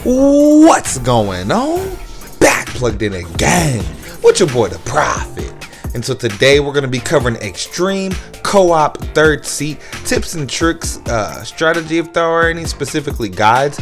What's going on? Back plugged in again with your boy the Prophet. And so today we're going to be covering extreme co-op third seat tips and tricks, strategy if there are any, specifically guides,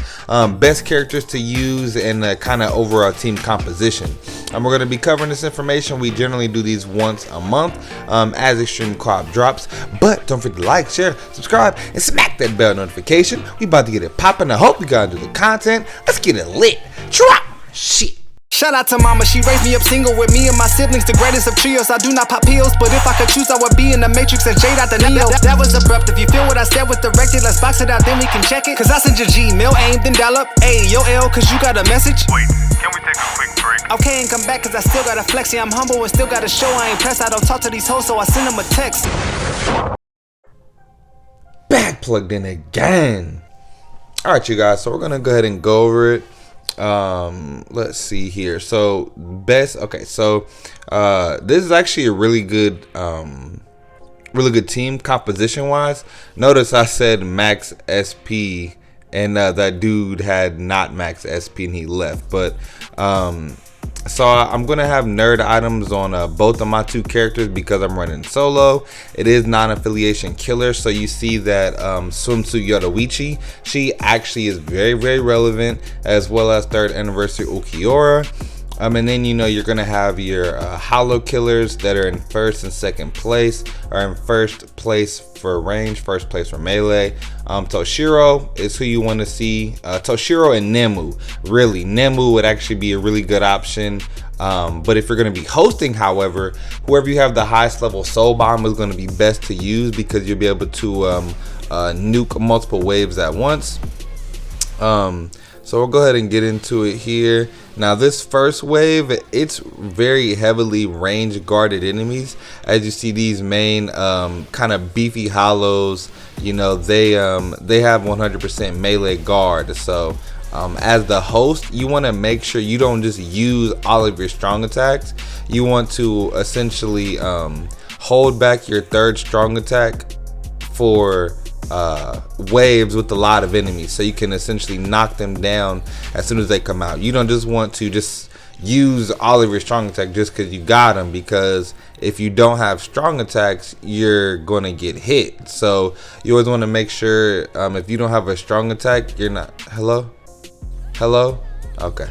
best characters to use, and kind of overall team composition. And we're going to be covering this information. We generally do these once a month as extreme co-op drops. But don't forget to like, share, subscribe, and smack that bell notification. We about to get it popping. I hope you guys do the content. Let's get it lit. Drop shit. Shout out to mama, she raised me up single with me and my siblings, the greatest of trios. I do not pop pills, but if I could choose, I would be in the Matrix and Jade out the Neo. That was abrupt. If you feel what I said was directed, let's box it out, then we can check it. Cause I send your Gmail, aim, then dial up. Hey, yo, L, cause you got a message. Wait, can we take a quick break? Okay, and come back, cause I still gotta flex. Yeah, I'm humble and still gotta show I ain't pressed. I don't talk to these hoes, so I send them a text. Back plugged in again. Alright, you guys, so we're gonna go ahead and go over it. Let's see here. So this is actually a really good team composition wise. Notice I said max SP, and that dude had not max SP and he left. But so I'm gonna have nerd items on both of my two characters because I'm running solo. It is non-affiliation killer, so you see that swimsuit Yoruichi, she actually is very, very relevant, as well as third anniversary Ukiora. And then you're gonna have your hollow killers that are in first and second place, or in first place for range, first place for melee. Toshiro is who you want to see. Toshiro and Nemu. Really, Nemu would actually be a really good option. But if you're gonna be hosting, however, whoever you have the highest level soul bomb is gonna be best to use, because you'll be able to nuke multiple waves at once. So we'll go ahead and get into it here. Now this first wave, it's very heavily range guarded enemies. As you see, these main kind of beefy hollows, they have 100% melee guard. So as the host, you want to make sure you don't just use all of your strong attacks. You want to essentially hold back your third strong attack for waves with a lot of enemies, so you can essentially knock them down as soon as they come out. You don't just want to just use all of your strong attack just because you got them, because if you don't have strong attacks, you're going to get hit. So you always want to make sure if you don't have a strong attack, you're not hello okay.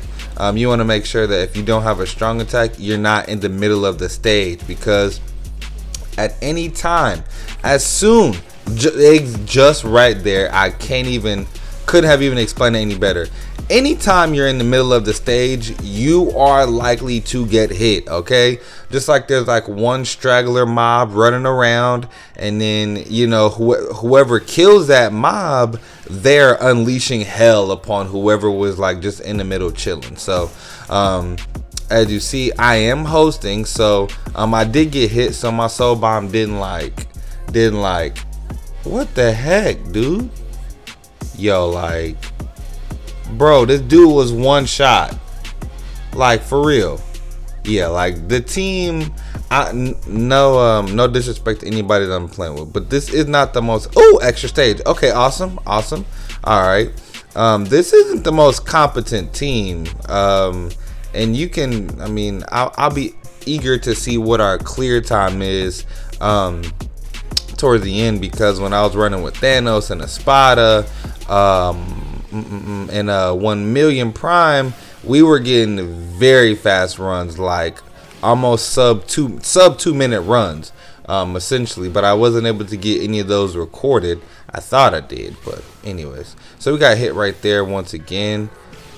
You want to make sure that if you don't have a strong attack, you're not in the middle of the stage, because at any time, as soon just right there, I couldn't have even explained it any better. Anytime you're in the middle of the stage, you are likely to get hit, okay? Just like there's like one straggler mob running around, and then whoever kills that mob, they're unleashing hell upon whoever was like just in the middle chilling. So as you see, I am hosting, so I did get hit, so my soul bomb didn't like what the heck, dude? Yo, like, bro, this dude was one shot. Like, for real. Yeah, like, the team, no disrespect to anybody that I'm playing with, but this is not the most, extra stage. Okay, awesome. All right. This isn't the most competent team. And you can, I'll be eager to see what our clear time is, towards the end, because when I was running with Thanos and Espada and 1 million Prime, we were getting very fast runs, like almost sub 2 minute runs, essentially. But I wasn't able to get any of those recorded. I thought I did, but anyways. So we got hit right there once again.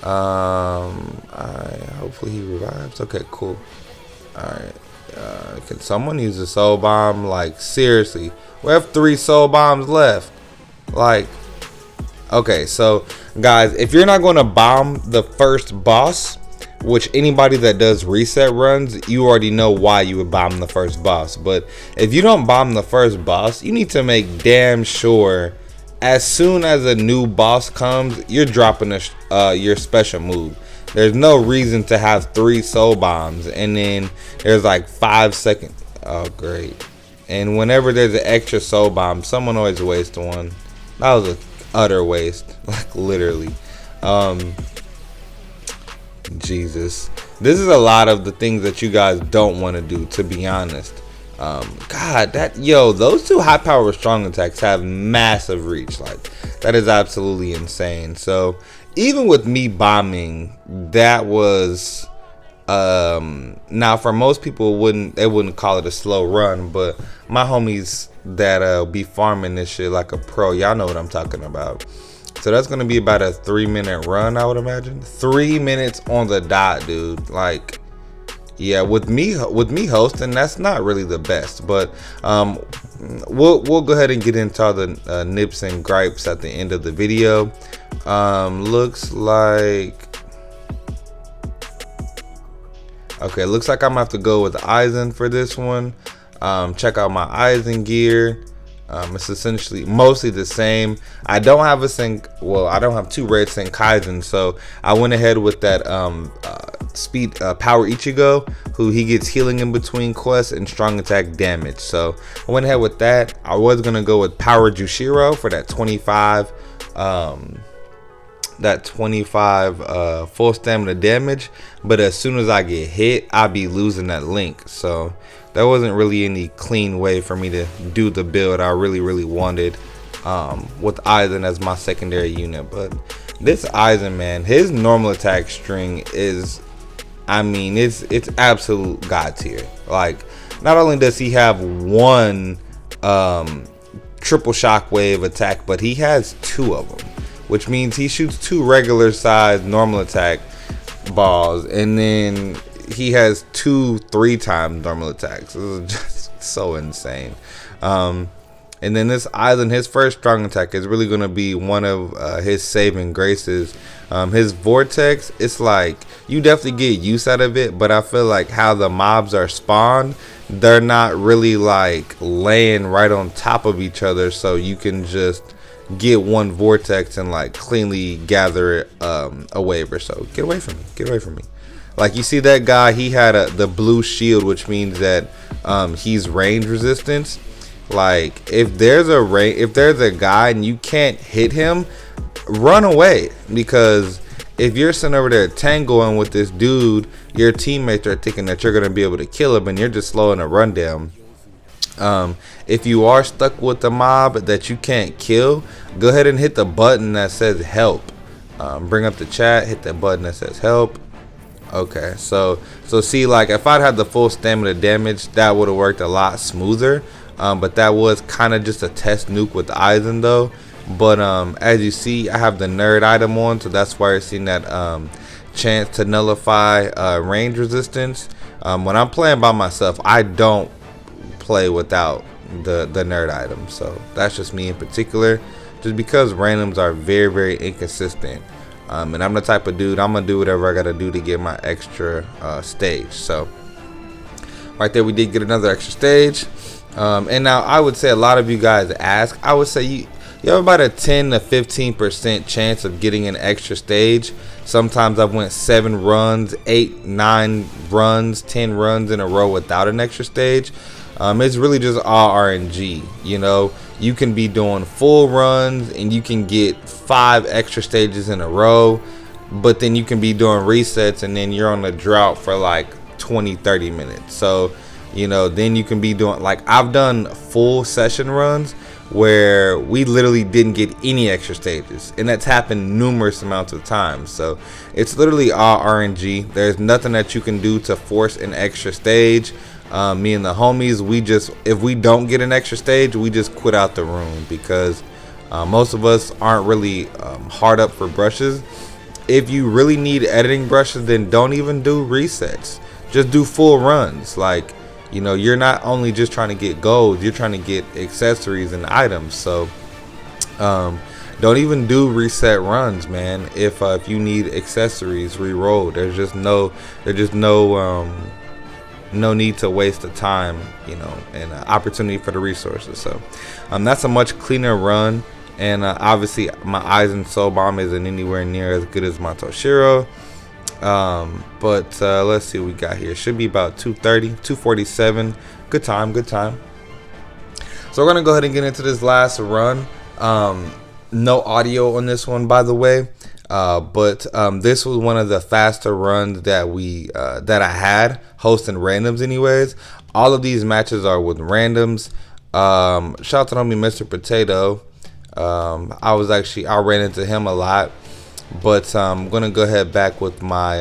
Hopefully he revives. Okay, cool. All right. Can someone use a soul bomb? Like, seriously, we have 3 soul bombs left. Like, okay, so guys, if you're not going to bomb the first boss, which anybody that does reset runs, you already know why you would bomb the first boss. But if you don't bomb the first boss, you need to make damn sure as soon as a new boss comes, you're dropping your special move. There's no reason to have 3 soul bombs and then there's like 5 seconds. Oh, great. And whenever there's an extra soul bomb, someone always wastes one. That was an utter waste, like literally. Jesus, this is a lot of the things that you guys don't want to do, to be honest. God, those two high power strong attacks have massive reach. Like, that is absolutely insane. So even with me bombing, that was now for most people they wouldn't call it a slow run, but my homies that be farming this shit like a pro, y'all know what I'm talking about. So that's gonna be about a 3-minute run, I would imagine. 3 minutes on the dot, dude. Like, yeah, with me hosting, that's not really the best, but we'll go ahead and get into all the nips and gripes at the end of the video. Looks like I'm gonna have to go with Eisen for this one. Check out my Eisen gear. It's essentially mostly the same. I don't have I don't have 2 red Senkaisen, so I went ahead with that speed power Ichigo, who he gets healing in between quests and strong attack damage. So I went ahead with that. I was gonna go with power Jushiro for that 25 full stamina damage, but as soon as I get hit, I'll be losing that link. So there wasn't really any clean way for me to do the build I really wanted with Eisen as my secondary unit. But this Eisen, man, his normal attack string is, it's absolute god tier. Like, not only does he have one triple shockwave attack, but he has 2 of them, which means he shoots 2 regular size normal attack balls, and then he has 2-3 times normal attacks. This is just so insane. And then this Eisen, his first strong attack is really going to be one of his saving graces. His vortex, it's like you definitely get use out of it, but I feel like how the mobs are spawned, they're not really like laying right on top of each other, so you can just get one vortex and like cleanly gather it a wave or so. Get away from me. Like, you see that guy, he had the blue shield, which means that he's range resistance. Like, if there's a guy and you can't hit him, run away, because if you're sitting over there tangoing with this dude, your teammates are thinking that you're gonna be able to kill him, and you're just slowing a run down. If you are stuck with the mob that you can't kill, go ahead and hit the button that says help. Bring up the chat, hit that button that says help. Okay, so see, like, if I'd had the full stamina damage, that would have worked a lot smoother. But that was kind of just a test nuke with Eisen though. But as you see, I have the nerd item on, so that's why you're seeing that chance to nullify range resistance. When I'm playing by myself, I don't play without the nerd item, so that's just me in particular, just because randoms are very inconsistent. And I'm the type of dude, I'm gonna do whatever I gotta do to get my extra stage. So right there, we did get another extra stage. And now I would say a lot of you guys ask, I would say you have about a 10 to 15% chance of getting an extra stage. Sometimes I've went 7 runs, 8, 9 runs, 10 runs in a row without an extra stage. It's really just all RNG. You know, you can be doing full runs and you can get 5 extra stages in a row, but then you can be doing resets and then you're on a drought for like 20-30 minutes. So, you know, then you can be doing, like, I've done full session runs where we literally didn't get any extra stages, and that's happened numerous amounts of times. So it's literally all RNG. There's nothing that you can do to force an extra stage. Me and the homies, if we don't get an extra stage, we just quit out the room, because most of us aren't really hard up for brushes. If you really need editing brushes, then don't even do resets, just do full runs. Like, you know, you're not only just trying to get gold, you're trying to get accessories and items. So don't even do reset runs, man. If you need accessories, re-roll. There's just no need to waste the time, you know, and opportunity for the resources. So that's a much cleaner run. And obviously my Eisen Soul Bomb isn't anywhere near as good as my Toshiro. But let's see what we got here. Should be about 230, 247. Good time. So we're gonna go ahead and get into this last run. No audio on this one, by the way. But this was one of the faster runs that I had hosting randoms. Anyways, all of these matches are with randoms. Shout out to homie Mr. Potato. I ran into him a lot, but I'm gonna go ahead back with my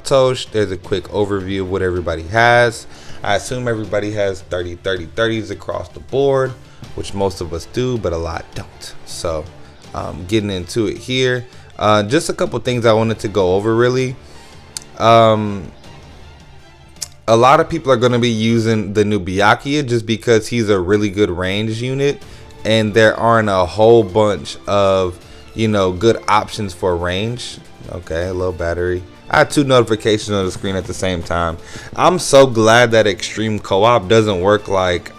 Tosh. There's a quick overview of what everybody has. I assume everybody has 30 30 30s across the board, which most of us do, but a lot don't. So getting into it here, just a couple things I wanted to go over really. A lot of people are going to be using the new Byakuya just because he's a really good range unit, and there aren't a whole bunch of, good options for range. Okay, a little battery. I had 2 notifications on the screen at the same time. I'm so glad that extreme co-op doesn't work like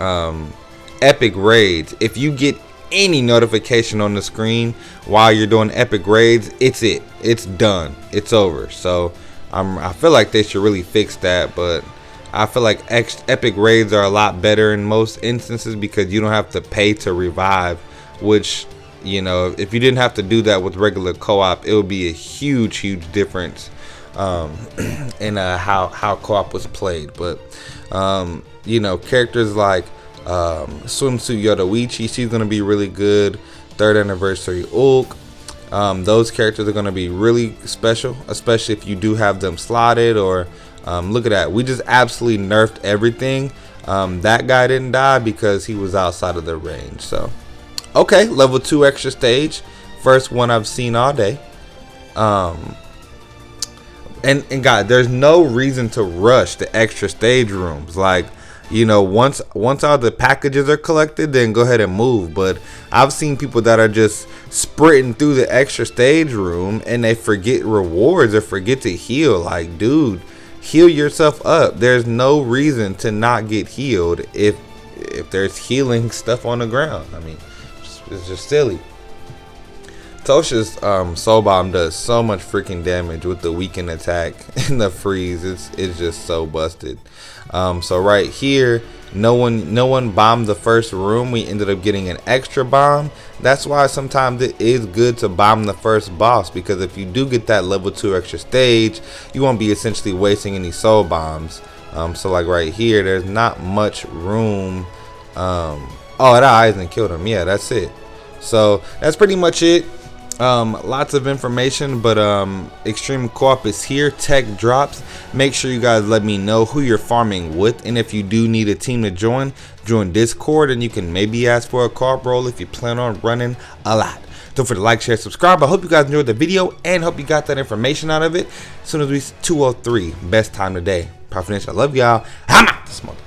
epic raids. If you get any notification on the screen while you're doing epic raids, it's done, it's over. So I feel like they should really fix that, but I feel like epic raids are a lot better in most instances because you don't have to pay to revive, which, if you didn't have to do that with regular co-op, it would be a huge difference in how co-op was played. But characters like Swimsuit Yodoichi, she's going to be really good. 3rd anniversary Ulk, those characters are going to be really special, especially if you do have them slotted. Or look at that, we just absolutely nerfed everything. That guy didn't die because he was outside of the range. So okay, level 2 extra stage, first one I've seen all day. And God, there's no reason to rush the extra stage rooms. Like, once all the packages are collected, then go ahead and move. But I've seen people that are just sprinting through the extra stage room and they forget rewards or forget to heal. Like, dude, heal yourself up. There's no reason to not get healed if there's healing stuff on the ground. I mean, it's just silly. Tosha's Soul Bomb does so much freaking damage with the weaken attack and the freeze. It's just so busted. So right here, no one bombed the first room. We ended up getting an extra bomb. That's why sometimes it is good to bomb the first boss, because if you do get that level 2 extra stage, you won't be essentially wasting any soul bombs. So like right here, there's not much room. Oh, that Aizen killed him. Yeah, that's it. So that's pretty much it. Lots of information, but extreme co-op is here. Tech drops. Make sure you guys let me know who you're farming with, and if you do need a team to join Discord, and you can maybe ask for a co-op role if you plan on running a lot. Don't forget to like, share, subscribe. I hope you guys enjoyed the video and hope you got that information out of it. As soon as we 203, best time today. Prophet, I love y'all. I'm out this month.